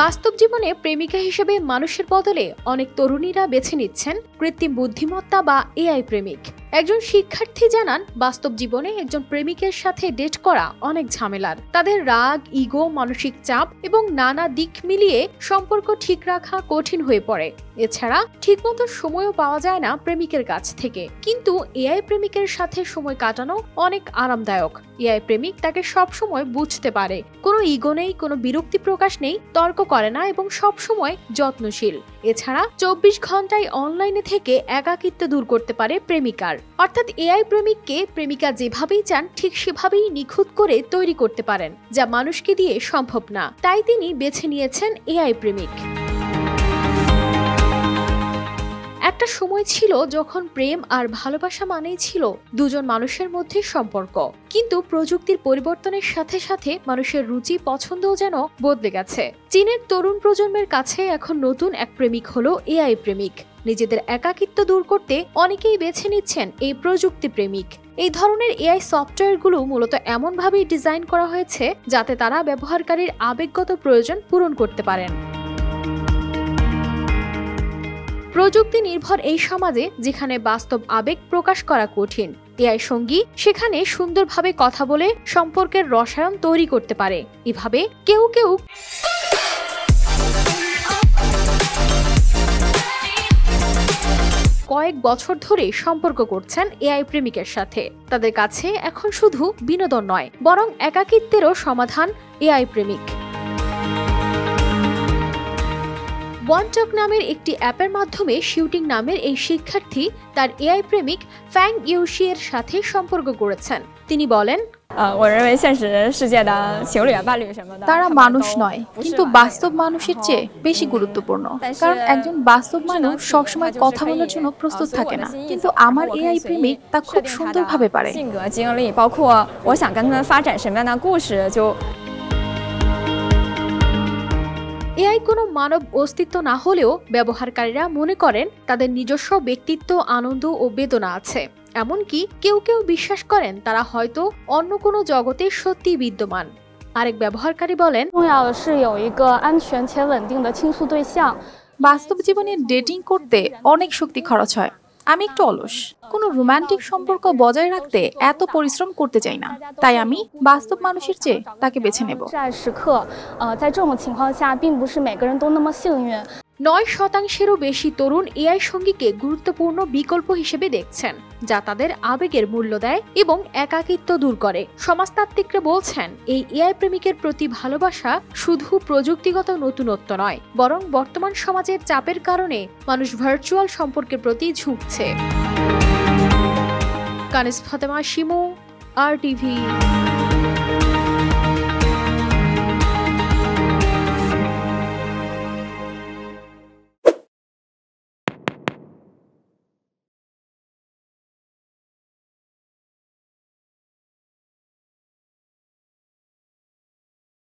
বাস্তব জীবনে প্রেমিকা হিসেবে মানুষের বদলে অনেক তরুণীরা বেছে নিচ্ছেন কৃত্রিম বুদ্ধিমত্তা বা এআই প্রেমিক। একজন শিক্ষার্থী জানান, বাস্তব জীবনে একজন প্রেমিকের সাথে ডেট করা অনেক ঝামেলার। তাদের রাগ, ইগো, মানসিক চাপ এবং নানা দিক মিলিয়ে সম্পর্ক ঠিক রাখা কঠিন হয়ে পড়ে। এছাড়া ঠিকমতো সময়ও পাওয়া যায় না প্রেমিকের কাছ থেকে। কিন্তু এআই প্রেমিকের সাথে সময় কাটানো অনেক আরামদায়ক। এআই প্রেমিক তাকে সবসময় বুঝতে পারে, কোনো ইগো নেই, কোনো বিরক্তি প্রকাশ নেই, তর্ক করে না এবং সবসময় যত্নশীল। এছাড়া 24 ঘন্টায় অনলাইনে থেকে একাকিত্ব দূর করতে পারে প্রেমিকার। অর্থাৎ এআই প্রেমিককে প্রেমিকা যেভাবেই চান ঠিক সেভাবেই নিখুঁত করে তৈরি করতে পারেন, যা মানুষকে দিয়ে সম্ভব না। তাই তিনি বেছে নিয়েছেন এআই প্রেমিক। একটা সময় ছিল যখন প্রেম আর ভালোবাসা মানেই ছিল দুজন মানুষের মধ্যে সম্পর্ক। কিন্তু প্রযুক্তির পরিবর্তনের সাথে সাথে মানুষের রুচি, পছন্দও যেন বদলে গেছে। চীনের তরুণ প্রজন্মের কাছে এখন নতুন এক প্রেমিক হলো এআই প্রেমিক। নিজেদের একাকিত্ব দূর করতে অনেকেই বেছে নিচ্ছেন এই প্রযুক্তি প্রেমিক। এই ধরনের এআই সফটওয়্যারগুলো মূলত এমনভাবেই ডিজাইন করা হয়েছে যাতে তারা ব্যবহারকারীর আবেগগত প্রয়োজন পূরণ করতে পারেন। প্রযুক্তি নির্ভর এই সমাজে, যেখানে বাস্তব আবেগ প্রকাশ করা কঠিন, এআই সঙ্গী সেখানে সুন্দরভাবে কথা বলে সম্পর্কের রসায়ন তৈরি করতে পারে। এভাবে কেউ কয়েক বছর ধরে সম্পর্ক করছেন এআই প্রেমিকের সাথে। তাদের কাছে এখন শুধু বিনোদন নয়, বরং একাকিত্বেরও সমাধান এআই প্রেমিক। ওয়ানটক নামের একটি অ্যাপের মাধ্যমে শিউটিং নামের এই শিক্ষার্থী তার এআই প্রেমিক ফ্যাং ইউশি এর সাথে সম্পর্ক করেছেন। তিনি বলেন, তারা মানুষ নয়, কিন্তু বাস্তব মানুষের চেয়ে বেশি গুরুত্বপূর্ণ। কারণ একজন বাস্তব মানুষ সবসময় কথা বলার জন্য প্রস্তুত থাকে না, কিন্তু আমার এআই প্রেমিক তা খুব সুন্দরভাবে পারে। এআই কোনো মানব অস্তিত্ব না হলেও ব্যবহারকারীরা মনে করেন তাদের নিজস্ব ব্যক্তিত্ব, আনন্দ ও বেদনা আছে। এমনকি কেউ বিশ্বাস করেন তারা হয়তো অন্য কোনো জগতে সত্যিই বিদ্যমান। আরেক ব্যবহারকারী বলেন, বাস্তব জীবনে ডেটিং করতে অনেক শক্তি খরচ হয়। আমি একটু অলস, কোনো রোমান্টিক সম্পর্ক বজায় রাখতে এত পরিশ্রম করতে চাই না। তাই আমি বাস্তব মানুষের চেয়ে তাকে বেছে নেব। 9%-এরও বেশি তরুণ এআই সঙ্গীকে গুরুত্বপূর্ণ বিকল্প হিসেবে দেখছেন, যা তাদের আবেগের মূল্য দেয় এবং একাকিত্ব দূর করে। সমাজতাত্ত্বিকরা বলছেন, এই এআই প্রেমিকের প্রতি ভালোবাসা শুধু প্রযুক্তিগত নতুনত্ব নয়, বরং বর্তমান সমাজের চাপের কারণে মানুষ ভার্চুয়াল সম্পর্কের প্রতি ঝুঁকছে। কানিজ ফাতেমা শিমু, RTV।